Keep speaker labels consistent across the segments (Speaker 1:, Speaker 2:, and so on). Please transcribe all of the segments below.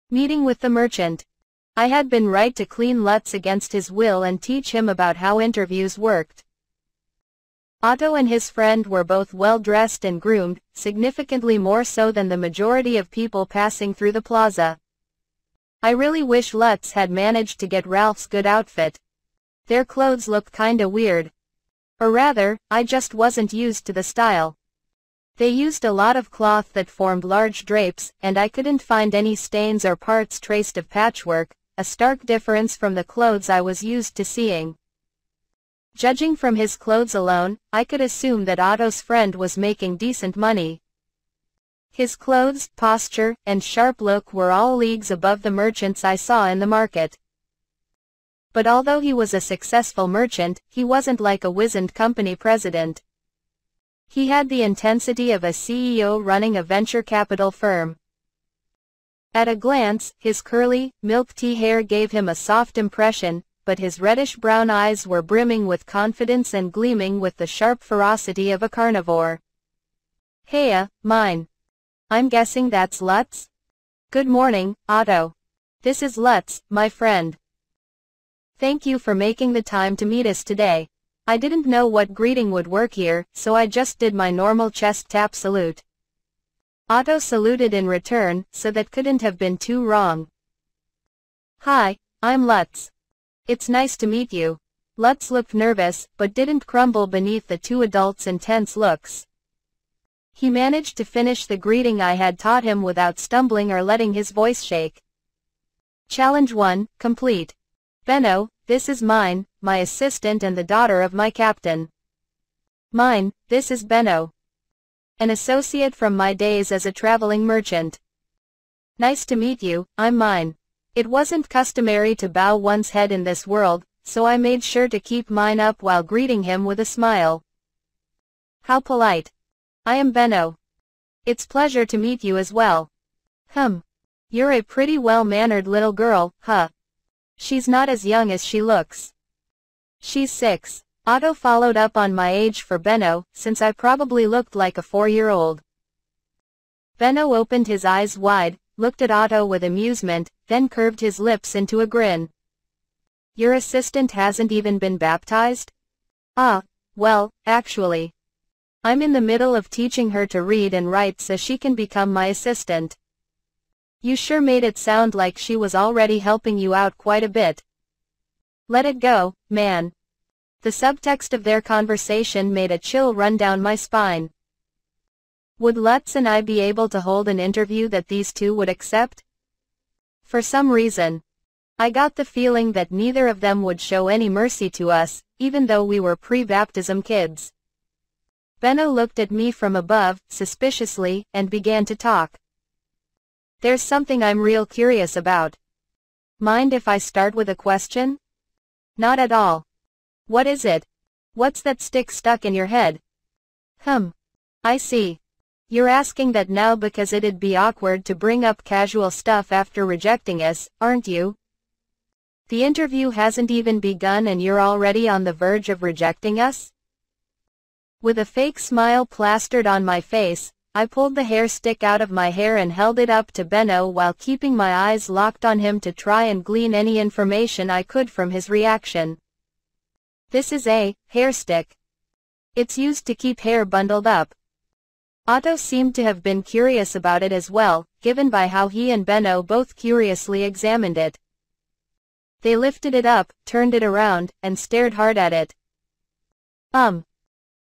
Speaker 1: Meeting with the merchant. I had been right to clean Lutz against his will and teach him about how interviews worked. Otto and his friend were both well-dressed and groomed, significantly more so than the majority of people passing through the plaza. I really wish Lutz had managed to get Ralph's good outfit. Their clothes looked kinda weird. Or rather, I just wasn't used to the style. They used a lot of cloth that formed large drapes, and I couldn't find any stains or parts traced of patchwork, a stark difference from the clothes I was used to seeing. Judging from his clothes alone, I could assume that Otto's friend was making decent money. His clothes, posture, and sharp look were all leagues above the merchants I saw in the market. But although he was a successful merchant, he wasn't like a wizened company president. He had the intensity of a CEO running a venture capital firm. At a glance, his curly, milk tea hair gave him a soft impression, but his reddish-brown eyes were brimming with confidence and gleaming with the sharp ferocity of a carnivore. "Heya, mine. I'm guessing that's Lutz? Good morning, Otto. This is Lutz, my friend. Thank you for making the time to meet us today. I didn't know what greeting would work here, so I just did my normal chest tap salute." Otto saluted in return, so that couldn't have been too wrong. "Hi, I'm Lutz. It's nice to meet you." Lutz looked nervous, but didn't crumble beneath the two adults' intense looks. He managed to finish the greeting I had taught him without stumbling or letting his voice shake. Challenge 1, complete. "Benno, this is mine, my assistant and the daughter of my captain. Mine, this is Benno. An associate from my days as a traveling merchant. Nice to meet you, I'm mine." It wasn't customary to bow one's head in this world, so I made sure to keep mine up while greeting him with a smile. "How polite. I am Benno. It's pleasure to meet you as well." You're a pretty well-mannered little girl, huh? She's not as young as she looks. She's 6. Otto followed up on my age for Benno, since I probably looked like a 4-year-old. Benno opened his eyes wide, looked at Otto with amusement, then curved his lips into a grin. "Your assistant hasn't even been baptized?" Well, actually. I'm in the middle of teaching her to read and write so she can become my assistant." "You sure made it sound like she was already helping you out quite a bit." "Let it go, man." The subtext of their conversation made a chill run down my spine. Would Lutz and I be able to hold an interview that these two would accept? For some reason, I got the feeling that neither of them would show any mercy to us, even though we were pre-baptism kids. Benno looked at me from above, suspiciously, and began to talk. "There's something I'm real curious about. Mind if I start with a question?" "Not at all." "What is it? What's that stick stuck in your head?" I see. You're asking that now because it'd be awkward to bring up casual stuff after rejecting us, aren't you? The interview hasn't even begun and you're already on the verge of rejecting us?" With a fake smile plastered on my face, I pulled the hair stick out of my hair and held it up to Benno while keeping my eyes locked on him to try and glean any information I could from his reaction. "This is a hair stick. It's used to keep hair bundled up." Otto seemed to have been curious about it as well, given by how he and Benno both curiously examined it. They lifted it up, turned it around, and stared hard at it.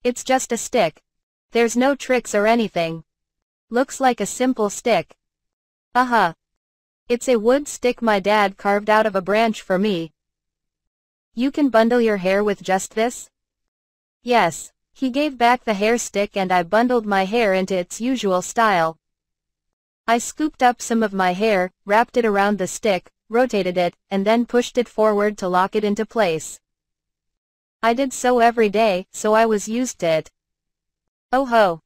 Speaker 1: It's just a stick. There's no tricks or anything. Looks like a simple stick." It's a wood stick my dad carved out of a branch for me." "You can bundle your hair with just this?" "Yes." He gave back the hair stick and I bundled my hair into its usual style. I scooped up some of my hair, wrapped it around the stick, rotated it, and then pushed it forward to lock it into place. I did so every day, so I was used to it. Oh ho!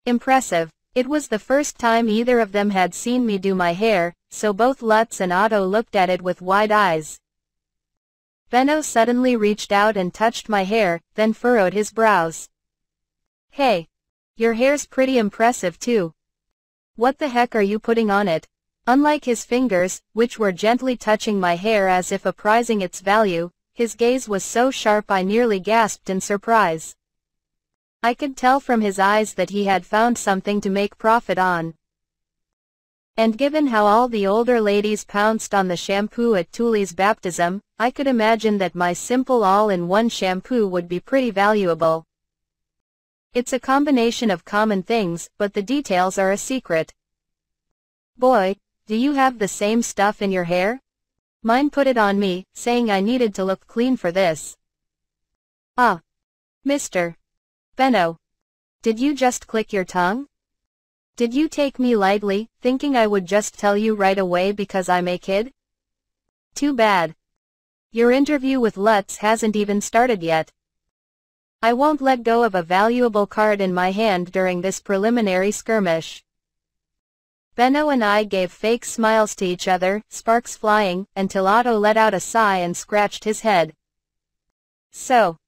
Speaker 1: Impressive. It was the first time either of them had seen me do my hair, so both Lutz and Otto looked at it with wide eyes. Benno suddenly reached out and touched my hair, then furrowed his brows. "Hey! Your hair's pretty impressive too. What the heck are you putting on it?" Unlike his fingers, which were gently touching my hair as if apprising its value, his gaze was so sharp I nearly gasped in surprise. I could tell from his eyes that he had found something to make profit on. And given how all the older ladies pounced on the shampoo at Tuli's baptism, I could imagine that my simple all-in-one shampoo would be pretty valuable. It's a combination of common things, but the details are a secret. Boy, do you have the same stuff in your hair? Mine put it on me, saying I needed to look clean for this. Ah. Mr. Benno. Did you just click your tongue? Did you take me lightly, thinking I would just tell you right away because I'm a kid? Too bad. Your interview with Lutz hasn't even started yet. I won't let go of a valuable card in my hand during this preliminary skirmish. Benno and I gave fake smiles to each other, sparks flying, until Otto let out a sigh and scratched his head. So.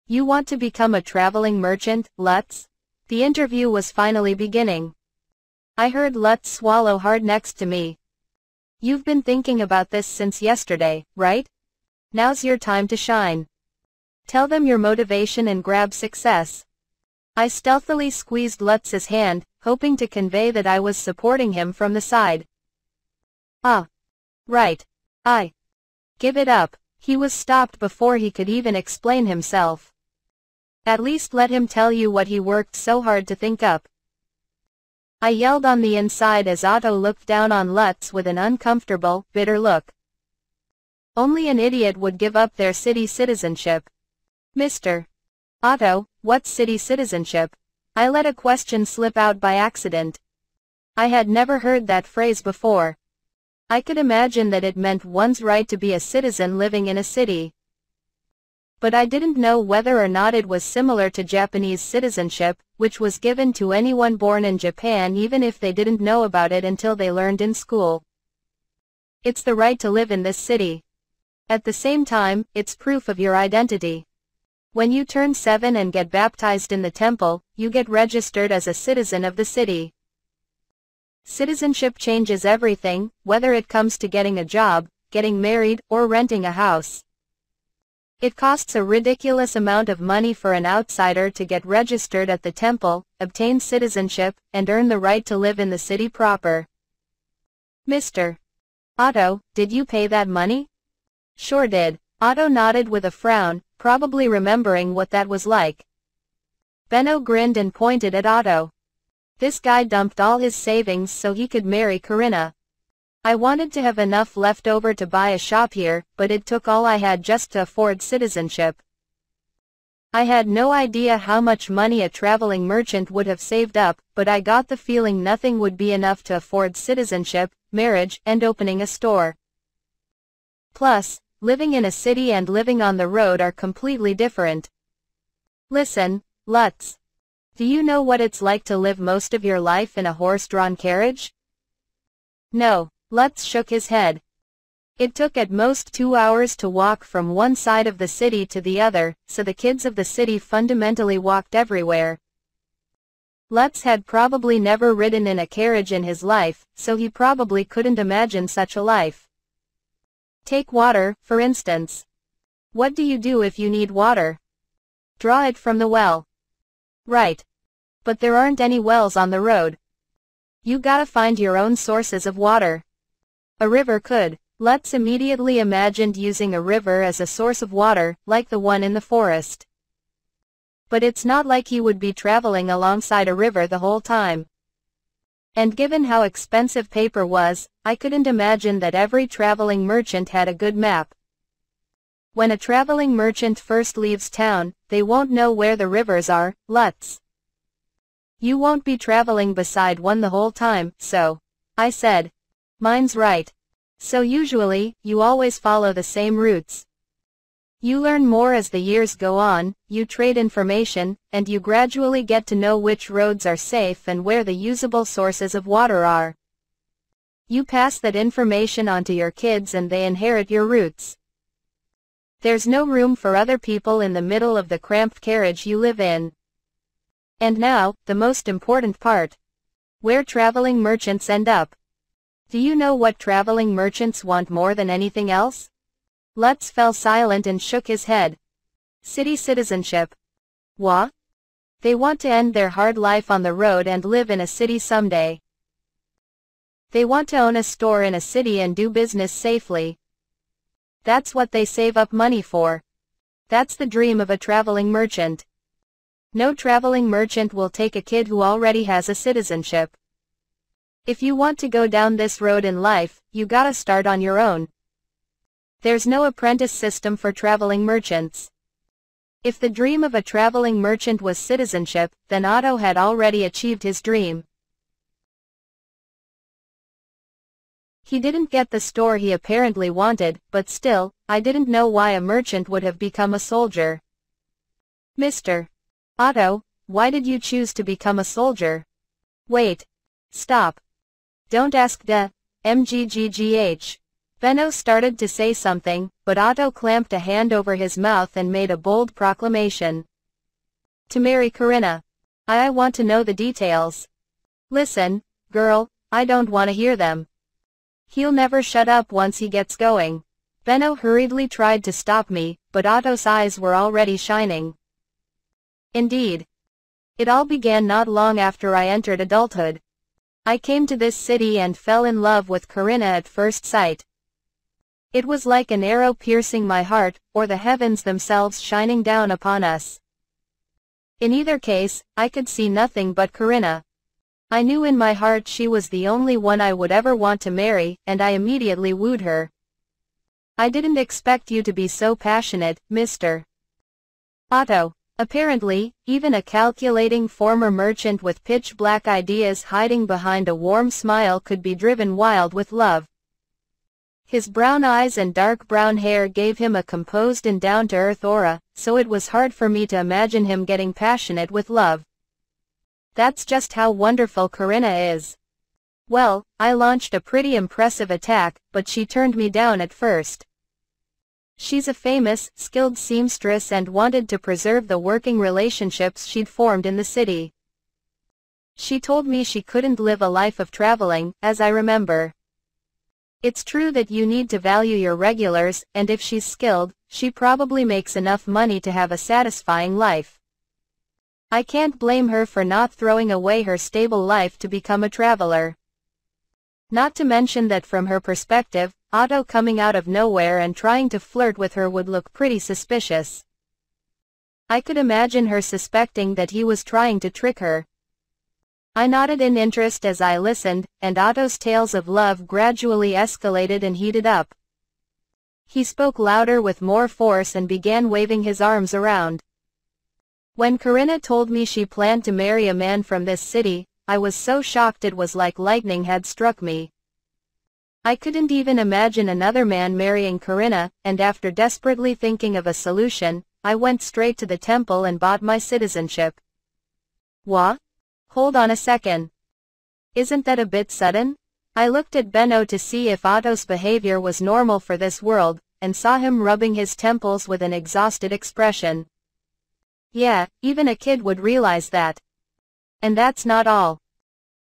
Speaker 1: You want to become a traveling merchant, Lutz? The interview was finally beginning. I heard Lutz swallow hard next to me. You've been thinking about this since yesterday, right? Now's your time to shine. Tell them your motivation and grab success. I stealthily squeezed Lutz's hand, hoping to convey that I was supporting him from the side. Ah. Right. Give it up. He was stopped before he could even explain himself. At least let him tell you what he worked so hard to think up. I yelled on the inside as Otto looked down on Lutz with an uncomfortable, bitter look. Only an idiot would give up their city citizenship. Mr. Otto, what's city citizenship? I let a question slip out by accident. I had never heard that phrase before. I could imagine that it meant one's right to be a citizen living in a city. But I didn't know whether or not it was similar to Japanese citizenship, which was given to anyone born in Japan even if they didn't know about it until they learned in school. It's the right to live in this city. At the same time, it's proof of your identity. When you turn 7 and get baptized in the temple, you get registered as a citizen of the city. Citizenship changes everything, whether it comes to getting a job, getting married, or renting a house. It costs a ridiculous amount of money for an outsider to get registered at the temple, obtain citizenship, and earn the right to live in the city proper. Mr. Otto, did you pay that money? Sure did. Otto nodded with a frown, probably remembering what that was like. Benno grinned and pointed at Otto. This guy dumped all his savings so he could marry Corinna. I wanted to have enough left over to buy a shop here, but it took all I had just to afford citizenship. I had no idea how much money a traveling merchant would have saved up, but I got the feeling nothing would be enough to afford citizenship, marriage, and opening a store. Plus, living in a city and living on the road are completely different. Listen, Lutz. Do you know what it's like to live most of your life in a horse-drawn carriage? No. Lutz shook his head. It took at most 2 hours to walk from one side of the city to the other, so the kids of the city fundamentally walked everywhere. Lutz had probably never ridden in a carriage in his life, so he probably couldn't imagine such a life. Take water, for instance. What do you do if you need water? Draw it from the well. Right. But there aren't any wells on the road. You gotta find your own sources of water. A river could. Lutz immediately imagined using a river as a source of water, like the one in the forest. But it's not like he would be traveling alongside a river the whole time. And given how expensive paper was, I couldn't imagine that every traveling merchant had a good map. When a traveling merchant first leaves town, they won't know where the rivers are, Lutz. You won't be traveling beside one the whole time, so. I said. Mine's right. So usually, you always follow the same routes. You learn more as the years go on, you trade information, and you gradually get to know which roads are safe and where the usable sources of water are. You pass that information on to your kids and they inherit your routes. There's no room for other people in the middle of the cramped carriage you live in. And now, the most important part. Where traveling merchants end up. Do you know what traveling merchants want more than anything else? Lutz fell silent and shook his head. City citizenship. What? They want to end their hard life on the road and live in a city someday. They want to own a store in a city and do business safely. That's what they save up money for. That's the dream of a traveling merchant. No traveling merchant will take a kid who already has a citizenship. If you want to go down this road in life, you gotta start on your own. There's no apprentice system for traveling merchants. If the dream of a traveling merchant was citizenship, then Otto had already achieved his dream. He didn't get the store he apparently wanted, but still, I didn't know why a merchant would have become a soldier. Mr. Otto, why did you choose to become a soldier? Wait. Stop. Don't ask mggh. Benno started to say something, but Otto clamped a hand over his mouth and made a bold proclamation. To marry Corinna. I want to know the details. Listen, girl, I don't want to hear them. He'll never shut up once he gets going. Benno hurriedly tried to stop me, but Otto's eyes were already shining. Indeed. It all began not long after I entered adulthood. I came to this city and fell in love with Corinna at first sight. It was like an arrow piercing my heart, or the heavens themselves shining down upon us. In either case, I could see nothing but Corinna. I knew in my heart she was the only one I would ever want to marry, and I immediately wooed her. I didn't expect you to be so passionate, Mr. Otto. Apparently, even a calculating former merchant with pitch-black ideas hiding behind a warm smile could be driven wild with love. His brown eyes and dark brown hair gave him a composed and down-to-earth aura, so it was hard for me to imagine him getting passionate with love. That's just how wonderful Corinna is. Well, I launched a pretty impressive attack, but she turned me down at first. She's a famous, skilled seamstress and wanted to preserve the working relationships she'd formed in the city. She told me she couldn't live a life of traveling, as I remember. It's true that you need to value your regulars, and if she's skilled, she probably makes enough money to have a satisfying life. I can't blame her for not throwing away her stable life to become a traveler. Not to mention that from her perspective, Otto coming out of nowhere and trying to flirt with her would look pretty suspicious. I could imagine her suspecting that he was trying to trick her. I nodded in interest as I listened, and Otto's tales of love gradually escalated and heated up. He spoke louder with more force and began waving his arms around. When Corinna told me she planned to marry a man from this city, I was so shocked it was like lightning had struck me. I couldn't even imagine another man marrying Corinna, and after desperately thinking of a solution, I went straight to the temple and bought my citizenship. What? Hold on a second. Isn't that a bit sudden? I looked at Benno to see if Otto's behavior was normal for this world, and saw him rubbing his temples with an exhausted expression. Yeah, even a kid would realize that. And that's not all.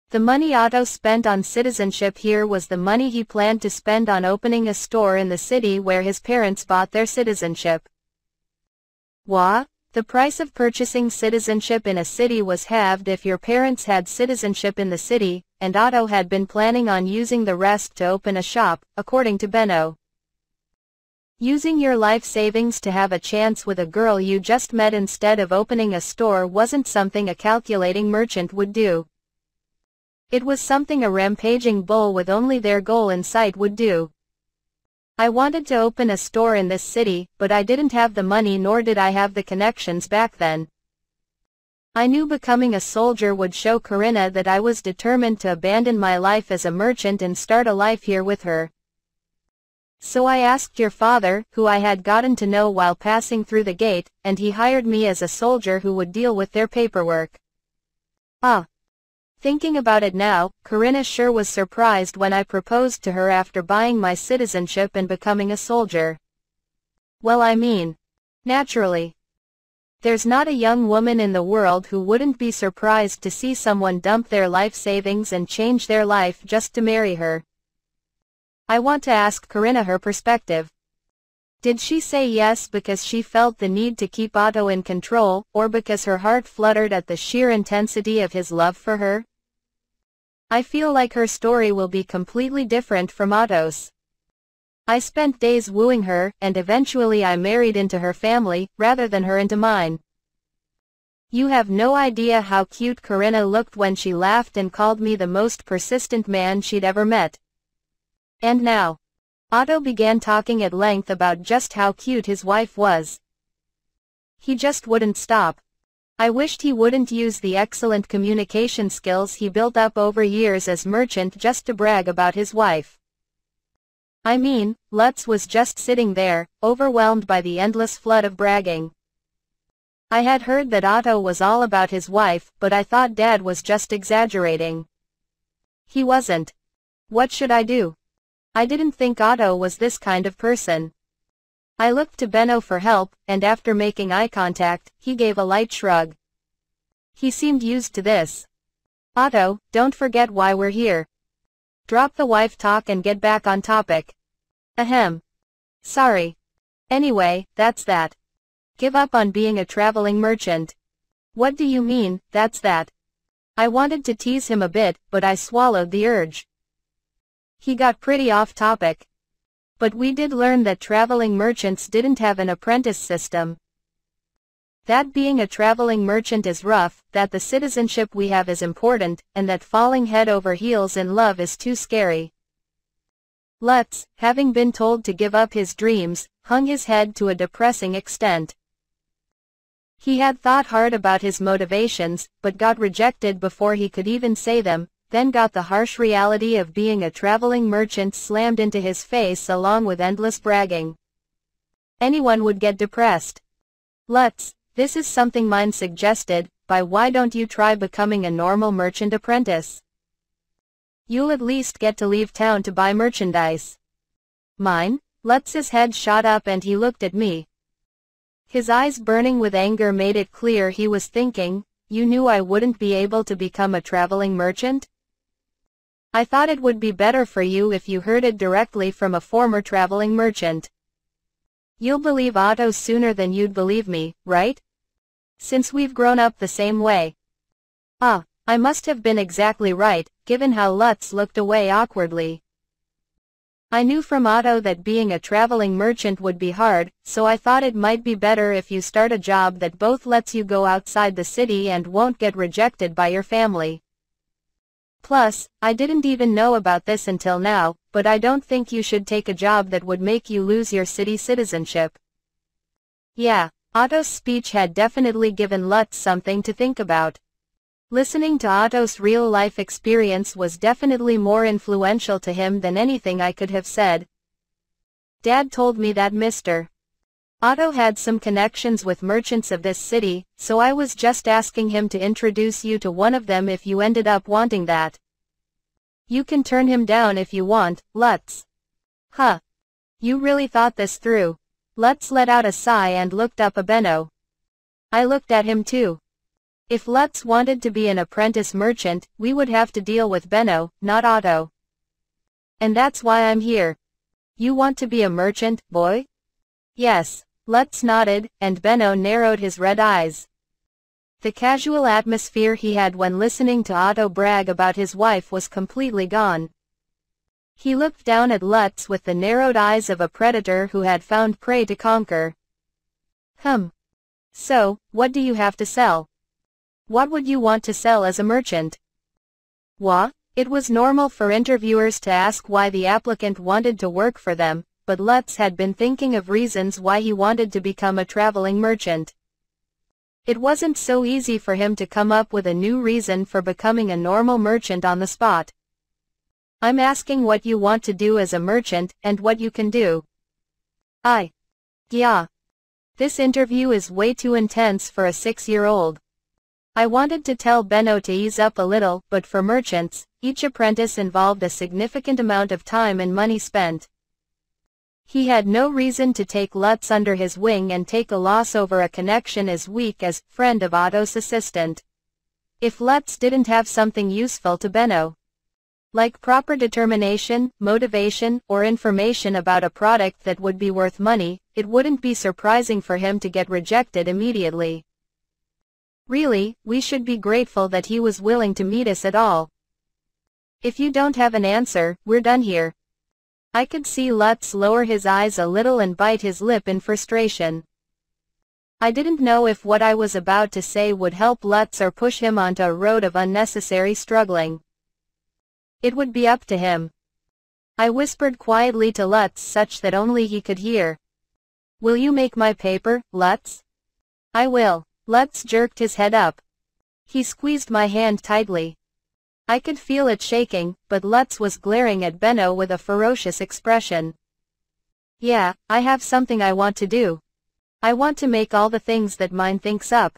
Speaker 1: The money Otto spent on citizenship here was the money he planned to spend on opening a store in the city where his parents bought their citizenship. What? The price of purchasing citizenship in a city was halved if your parents had citizenship in the city, and Otto had been planning on using the rest to open a shop, according to Benno. Using your life savings to have a chance with a girl you just met instead of opening a store wasn't something a calculating merchant would do. It was something a rampaging bull with only their goal in sight would do. I wanted to open a store in this city, but I didn't have the money nor did I have the connections back then. I knew becoming a soldier would show Corinna that I was determined to abandon my life as a merchant and start a life here with her. So I asked your father, who I had gotten to know while passing through the gate, and he hired me as a soldier who would deal with their paperwork. Ah. Thinking about it now, Corinna sure was surprised when I proposed to her after buying my citizenship and becoming a soldier. Well, I mean, naturally. There's not a young woman in the world who wouldn't be surprised to see someone dump their life savings and change their life just to marry her. I want to ask Corinna her perspective. Did she say yes because she felt the need to keep Otto in control, or because her heart fluttered at the sheer intensity of his love for her? I feel like her story will be completely different from Otto's. I spent days wooing her, and eventually I married into her family, rather than her into mine. You have no idea how cute Corinna looked when she laughed and called me the most persistent man she'd ever met. And now, Otto began talking at length about just how cute his wife was. He just wouldn't stop. I wished he wouldn't use the excellent communication skills he built up over years as merchant just to brag about his wife. I mean, Lutz was just sitting there, overwhelmed by the endless flood of bragging. I had heard that Otto was all about his wife, but I thought Dad was just exaggerating. He wasn't. What should I do? I didn't think Otto was this kind of person. I looked to Benno for help, and after making eye contact, he gave a light shrug. He seemed used to this. Otto, don't forget why we're here. Drop the wife talk and get back on topic. Ahem. Sorry. Anyway, that's that. Give up on being a traveling merchant. What do you mean, that's that? I wanted to tease him a bit, but I swallowed the urge. He got pretty off topic. But we did learn that traveling merchants didn't have an apprentice system. That being a traveling merchant is rough, that the citizenship we have is important, and that falling head over heels in love is too scary. Lutz, having been told to give up his dreams, hung his head to a depressing extent. He had thought hard about his motivations, but got rejected before he could even say them, then got the harsh reality of being a traveling merchant slammed into his face along with endless bragging. Anyone would get depressed. Lutz, this is something mine suggested, why don't you try becoming a normal merchant apprentice? You'll at least get to leave town to buy merchandise. Mine? Lutz's head shot up and he looked at me. His eyes burning with anger made it clear he was thinking, you knew I wouldn't be able to become a traveling merchant? I thought it would be better for you if you heard it directly from a former traveling merchant. You'll believe Otto sooner than you'd believe me, right? Since we've grown up the same way. Ah, I must have been exactly right, given how Lutz looked away awkwardly. I knew from Otto that being a traveling merchant would be hard, so I thought it might be better if you start a job that both lets you go outside the city and won't get rejected by your family. Plus, I didn't even know about this until now, but I don't think you should take a job that would make you lose your city citizenship. Yeah, Otto's speech had definitely given Lutz something to think about. Listening to Otto's real-life experience was definitely more influential to him than anything I could have said. Dad told me that Mr. Otto had some connections with merchants of this city, so I was just asking him to introduce you to one of them if you ended up wanting that. You can turn him down if you want, Lutz. Huh. You really thought this through. Lutz let out a sigh and looked up at Benno. I looked at him too. If Lutz wanted to be an apprentice merchant, we would have to deal with Benno, not Otto. And that's why I'm here. You want to be a merchant, boy? Yes. Lutz nodded, and Benno narrowed his red eyes. The casual atmosphere he had when listening to Otto brag about his wife was completely gone. He looked down at Lutz with the narrowed eyes of a predator who had found prey to conquer. So, what do you have to sell? What would you want to sell as a merchant? What? It was normal for interviewers to ask why the applicant wanted to work for them, but Lutz had been thinking of reasons why he wanted to become a traveling merchant. It wasn't so easy for him to come up with a new reason for becoming a normal merchant on the spot. I'm asking what you want to do as a merchant, and what you can do. Yeah. This interview is way too intense for a 6-year-old. I wanted to tell Benno to ease up a little, but for merchants, each apprentice involved a significant amount of time and money spent. He had no reason to take Lutz under his wing and take a loss over a connection as weak as friend of Otto's assistant. If Lutz didn't have something useful to Benno, like proper determination, motivation, or information about a product that would be worth money, it wouldn't be surprising for him to get rejected immediately. Really, we should be grateful that he was willing to meet us at all. If you don't have an answer, we're done here. I could see Lutz lower his eyes a little and bite his lip in frustration. I didn't know if what I was about to say would help Lutz or push him onto a road of unnecessary struggling. It would be up to him. I whispered quietly to Lutz such that only he could hear. Will you make my paper, Lutz? I will. Lutz jerked his head up. He squeezed my hand tightly. I could feel it shaking, but Lutz was glaring at Benno with a ferocious expression. Yeah, I have something I want to do. I want to make all the things that mine thinks up.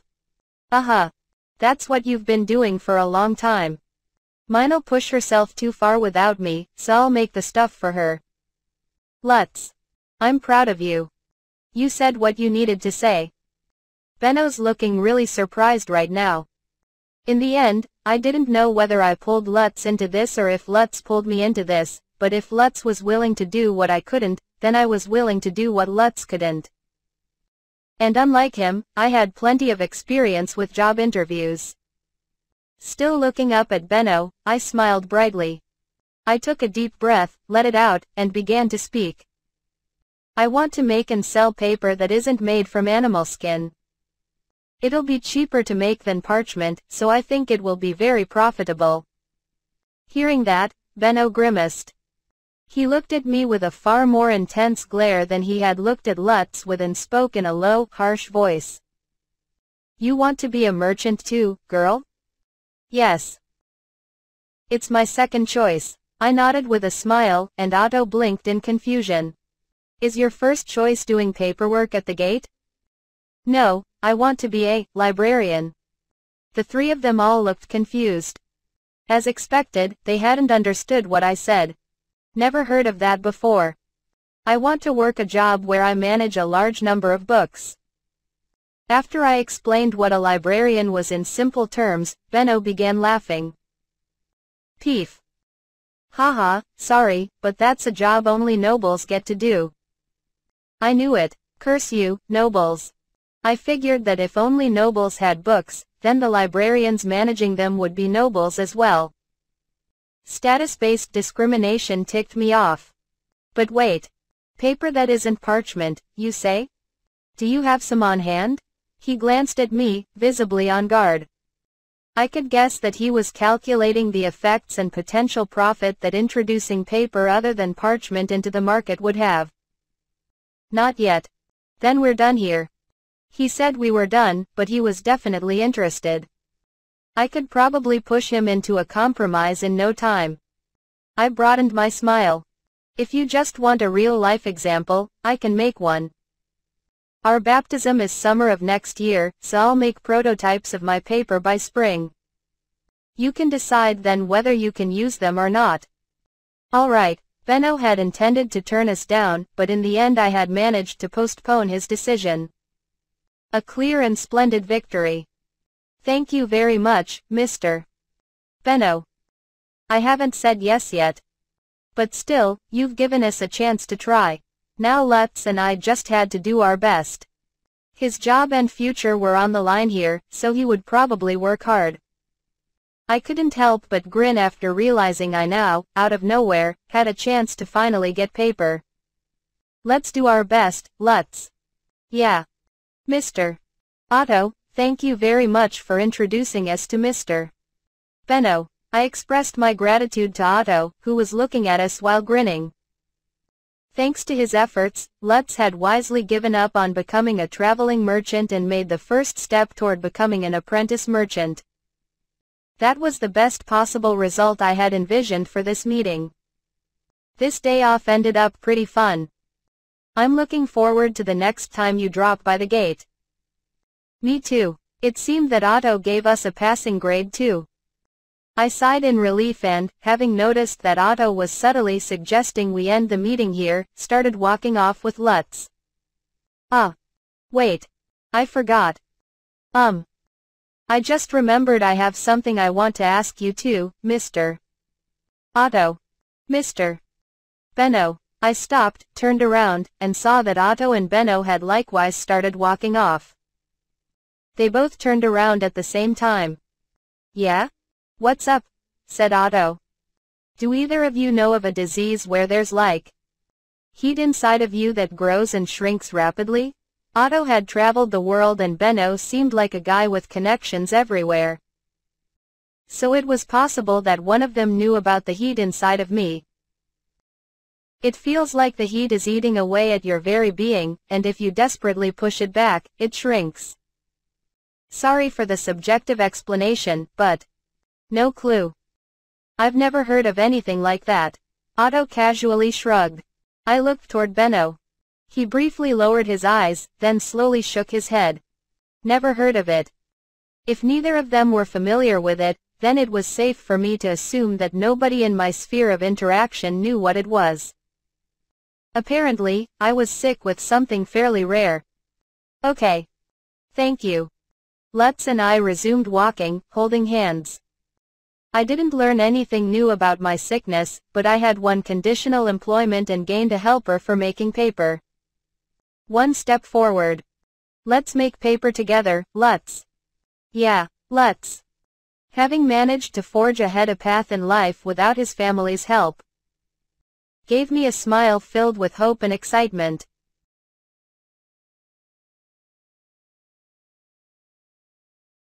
Speaker 1: That's what you've been doing for a long time. Mine'll push herself too far without me, so I'll make the stuff for her. Lutz. I'm proud of you. You said what you needed to say. Benno's looking really surprised right now. In the end, I didn't know whether I pulled Lutz into this or if Lutz pulled me into this, but if Lutz was willing to do what I couldn't, then I was willing to do what Lutz couldn't. And unlike him, I had plenty of experience with job interviews. Still looking up at Benno, I smiled brightly. I took a deep breath, let it out, and began to speak. I want to make and sell paper that isn't made from animal skin. It'll be cheaper to make than parchment, so I think it will be very profitable. Hearing that, Benno grimaced. He looked at me with a far more intense glare than he had looked at Lutz with and spoke in a low, harsh voice. You want to be a merchant too, girl? Yes. It's my second choice. I nodded with a smile, and Otto blinked in confusion. Is your first choice doing paperwork at the gate? No, I want to be a librarian. The three of them all looked confused. As expected, they hadn't understood what I said. Never heard of that before. I want to work a job where I manage a large number of books. After I explained what a librarian was in simple terms, Benno began laughing. Peef. Haha, sorry, but that's a job only nobles get to do. I knew it. Curse you, nobles. I figured that if only nobles had books, then the librarians managing them would be nobles as well. Status-based discrimination ticked me off. But wait. Paper that isn't parchment, you say? Do you have some on hand? He glanced at me, visibly on guard. I could guess that he was calculating the effects and potential profit that introducing paper other than parchment into the market would have. Not yet. Then we're done here. He said we were done, but he was definitely interested. I could probably push him into a compromise in no time. I broadened my smile. If you just want a real-life example, I can make one. Our baptism is summer of next year, so I'll make prototypes of my paper by spring. You can decide then whether you can use them or not. All right. Benno had intended to turn us down, but in the end I had managed to postpone his decision. A clear and splendid victory. Thank you very much, Mr. Benno. I haven't said yes yet. But still, you've given us a chance to try. Now Lutz and I just had to do our best. His job and future were on the line here, so he would probably work hard. I couldn't help but grin after realizing I now, out of nowhere, had a chance to finally get paper. Let's do our best, Lutz. Yeah. Mr. Otto, thank you very much for introducing us to Mr. Benno. I expressed my gratitude to Otto, who was looking at us while grinning. Thanks to his efforts, Lutz had wisely given up on becoming a traveling merchant and made the first step toward becoming an apprentice merchant. That was the best possible result I had envisioned for this meeting. This day off ended up pretty fun. I'm looking forward to the next time you drop by the gate. Me too. It seemed that Otto gave us a passing grade too. I sighed in relief and, having noticed that Otto was subtly suggesting we end the meeting here, started walking off with Lutz. Wait. I forgot. I just remembered I have something I want to ask you too, Mr. Otto. Mr. Benno. I stopped, turned around, and saw that Otto and Benno had likewise started walking off. They both turned around at the same time. Yeah? What's up? Said Otto. Do either of you know of a disease where there's like heat inside of you that grows and shrinks rapidly? Otto had traveled the world and Benno seemed like a guy with connections everywhere. So it was possible that one of them knew about the heat inside of me. It feels like the heat is eating away at your very being, and if you desperately push it back, it shrinks. Sorry for the subjective explanation, but no clue. I've never heard of anything like that. Otto casually shrugged. I looked toward Benno. He briefly lowered his eyes, then slowly shook his head. Never heard of it. If neither of them were familiar with it, then it was safe for me to assume that nobody in my sphere of interaction knew what it was. Apparently, I was sick with something fairly rare. Okay. Thank you. Lutz and I resumed walking, holding hands. I didn't learn anything new about my sickness, but I had won conditional employment and gained a helper for making paper. One step forward. Let's make paper together, Lutz. Yeah, Lutz. Having managed to forge ahead a path in life without his family's help, gave me a smile filled with hope and excitement.